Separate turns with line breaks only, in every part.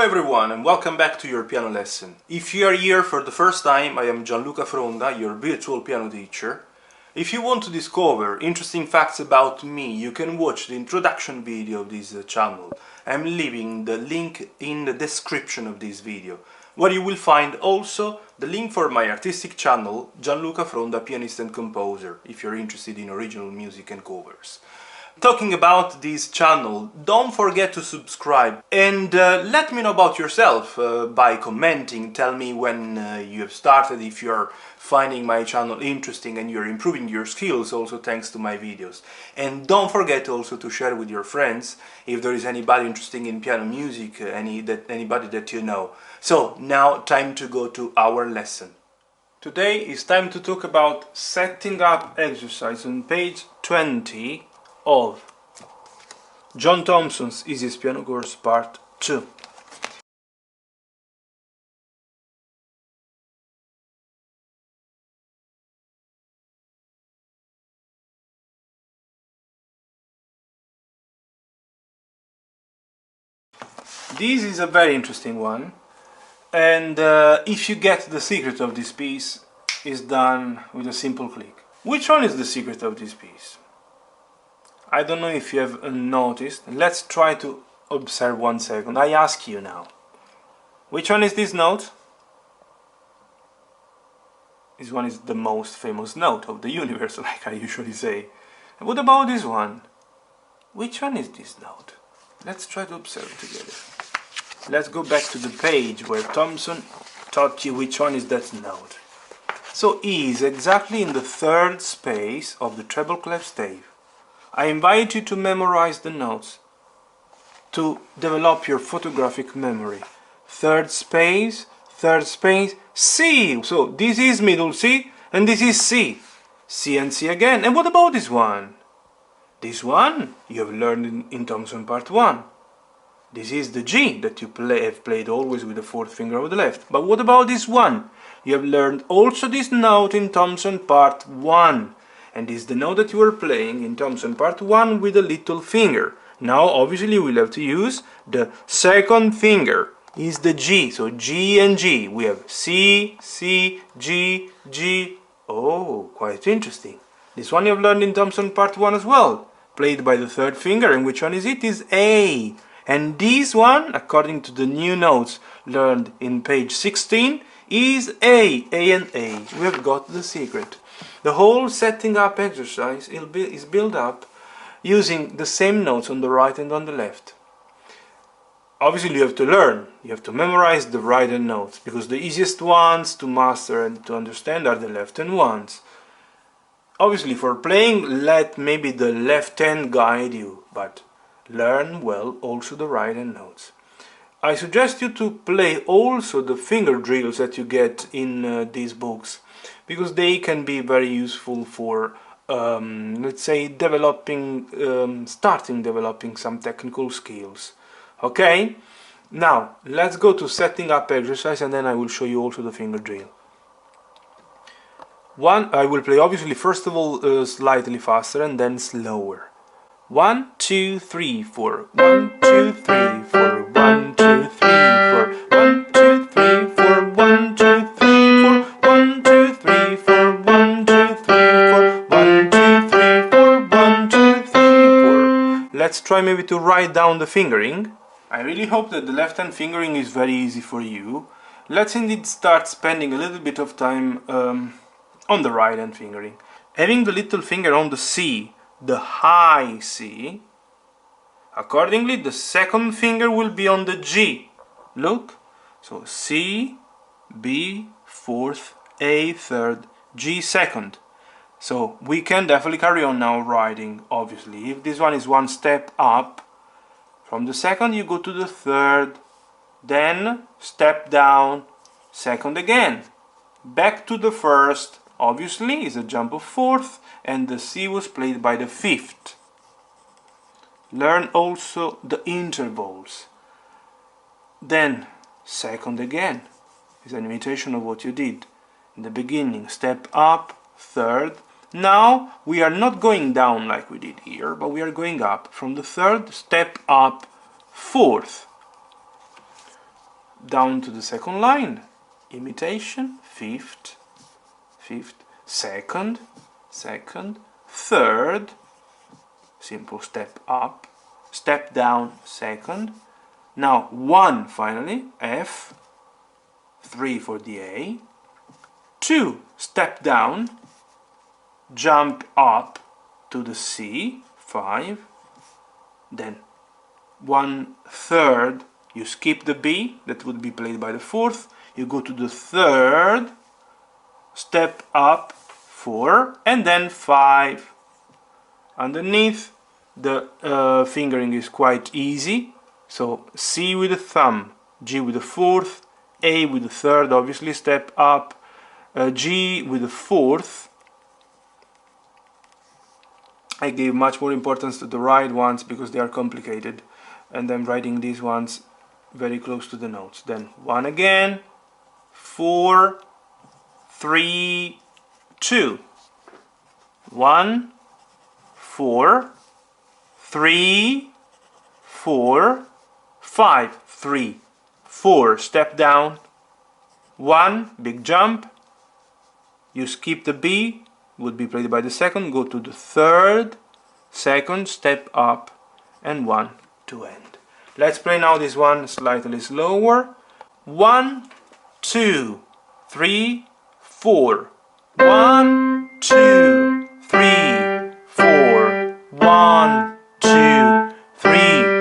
Hello everyone and welcome back to your piano lesson. If you are here for the first time, I am Gianluca Fronda, your virtual piano teacher. If you want to discover interesting facts about me, you can watch the introduction video of this channel. I'm leaving the link in the description of this video, where you will find also the link for my artistic channel, Gianluca Fronda, pianist and composer, if you're interested in original music and covers. Talking about this channel, don't forget to subscribe and let me know about yourself by commenting. Tell me when you have started, if you're finding my channel interesting and you're improving your skills also thanks to my videos. And don't forget also to share with your friends if there is anybody interested in piano music, anybody that you know. So now time to go to our lesson. Today is time to talk about setting up exercise on page 20 of John Thompson's Easiest Piano Course Part 2. This is a very interesting one, and if you get the secret of this piece, is done with a simple click. Which one is the secret of this piece? I don't know if you have noticed. Let's try to observe 1 second. I ask you now. Which one is this note? This one is the most famous note of the universe, like I usually say. And what about this one? Which one is this note? Let's try to observe together. Let's go back to the page where Thompson taught you which one is that note. So E is exactly in the third space of the treble clef stave. I invite you to memorize the notes, to develop your photographic memory. Third space, C. So this is middle C and this is C. C and C again. And what about this one? This one you have learned in Thompson Part 1. This is the G that you have played always with the fourth finger of the left. But what about this one? You have learned also this note in Thompson Part 1. And this is the note that you were playing in Thompson Part 1 with a little finger. Now obviously we'll have to use the second finger. Is the G, so G and G. We have C, C, G, G. Oh, quite interesting. This one you have learned in Thompson Part 1 as well. Played by the third finger, and which one is it? Is A. And this one, according to the new notes learned in page 16, is A and A. We have got the secret. The whole setting up exercise is built up using the same notes on the right and on the left. Obviously you have to learn, you have to memorize the right hand notes, because the easiest ones to master and to understand are the left hand ones. Obviously for playing, let maybe the left hand guide you, but learn well also the right hand notes. I suggest you to play also the finger drills that you get in these books, because they can be very useful for, let's say, starting developing some technical skills. Okay? Now, let's go to setting up exercise, and then I will show you also the finger drill. I will play obviously first of all slightly faster and then slower. 1, 2, 3, 4. 1, 2, 3, 4. 1, 2, 3, 4. 1, 2, 3, 4. 1, 2, 3, 4. 1, 2, 3, 4. 1, 2, 3, 4. 1, 2, 3, 4. 1, 2, 3, 4. Let's try maybe to write down the fingering. I really hope that the left hand fingering is very easy for you. Let's indeed start spending a little bit of time on the right hand fingering. Having the little finger on the C, the high C, accordingly the second finger will be on the G. Look, so C, B, fourth, A, third, G, second. So we can definitely carry on now writing, obviously. If this one is one step up, from the second you go to the third, then step down, second again, back to the first. Obviously is a jump of fourth, and the C was played by the fifth. Learn also the intervals. Then second again is an imitation of what you did in the beginning. Step up, third. Now we are not going down like we did here, but we are going up. From the third, step up, fourth. down to the second line, imitation, fifth, second, third, simple step up, step down, second. Now 1 finally, F, 3 for the A, 2 step down, jump up to the C, 5, then 1/3, you skip the B, that would be played by the 4th, you go to the 3rd, step up, 4, and then 5. Underneath, the fingering is quite easy, so C with the thumb, G with the 4th, A with the 3rd, obviously, step up, G with the 4th. I gave much more importance to the right ones because they are complicated, and I'm writing these ones very close to the notes. Then 1 again, 4, 3, 2. 1, 4, 3, 4, 5, 3, 4, step down, 1, big jump, you skip the B, would be played by the second, go to the 3rd, second, step up, and 1 to end. Let's play now this one slightly slower. 1, 2, 3, 4. 1, 2, 3, 4. 1, 2, 3,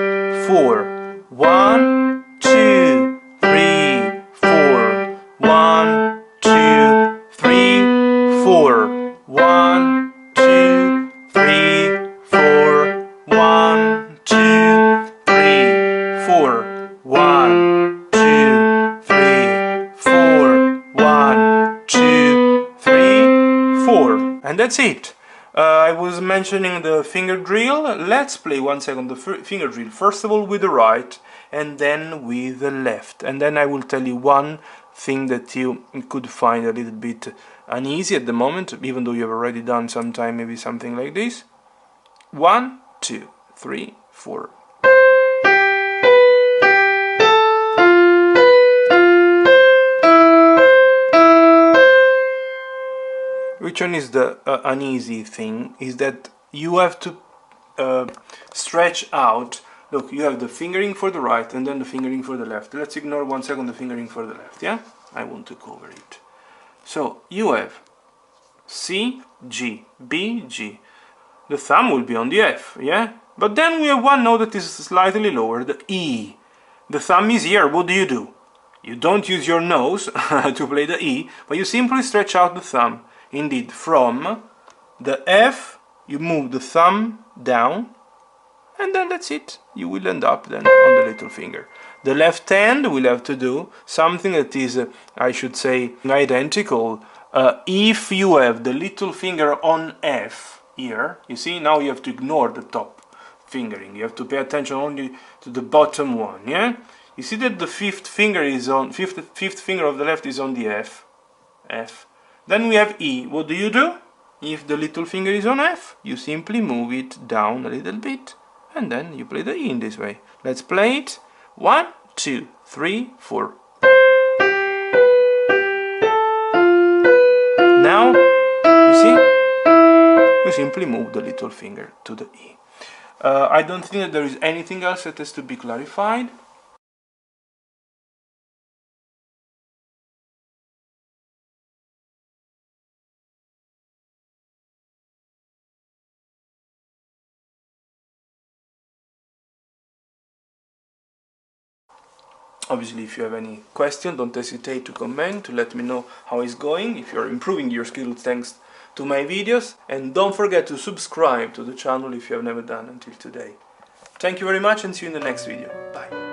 4. 1, 2, 3, 4. 1, 2, 3, 4. 1, 2, 3, 4. 1, 2, 3, 4. 1, 2, 3, 4. 1, 2, 3, 4. And that's it. I was mentioning the finger drill. Let's play 1 second the finger drill. First of all with the right and then with the left. And then I will tell you one thing that you could find a little bit uneasy at the moment, even though you have already done sometime, maybe something like this. 1, 2, 3, 4. Which one is the uneasy thing? Is that you have to stretch out. Look, you have the fingering for the right and then the fingering for the left. Let's ignore 1 second the fingering for the left, yeah? I want to cover it. So you have C, G, B, G. The thumb will be on the F, yeah? But then we have one note that is slightly lower, the E. The thumb is here, what do? You don't use your nose to play the E, but you simply stretch out the thumb. Indeed, from the F, you move the thumb down, and then that's it. You will end up then on the little finger. The left hand will have to do something that is, I should say, identical. If you have the little finger on F here, you see, now you have to ignore the top fingering. You have to pay attention only to the bottom one, yeah? You see that the fifth finger of the left is on the F. Then we have E. What do? If the little finger is on F, you simply move it down a little bit, and then you play the E in this way. Let's play it. 1, 2, 3, 4. Now, you see, you simply move the little finger to the E. I don't think that there is anything else that has to be clarified. Obviously, if you have any question, don't hesitate to comment, to let me know how it's going, if you're improving your skills thanks to my videos. And don't forget to subscribe to the channel if you have never done until today. Thank you very much and see you in the next video. Bye.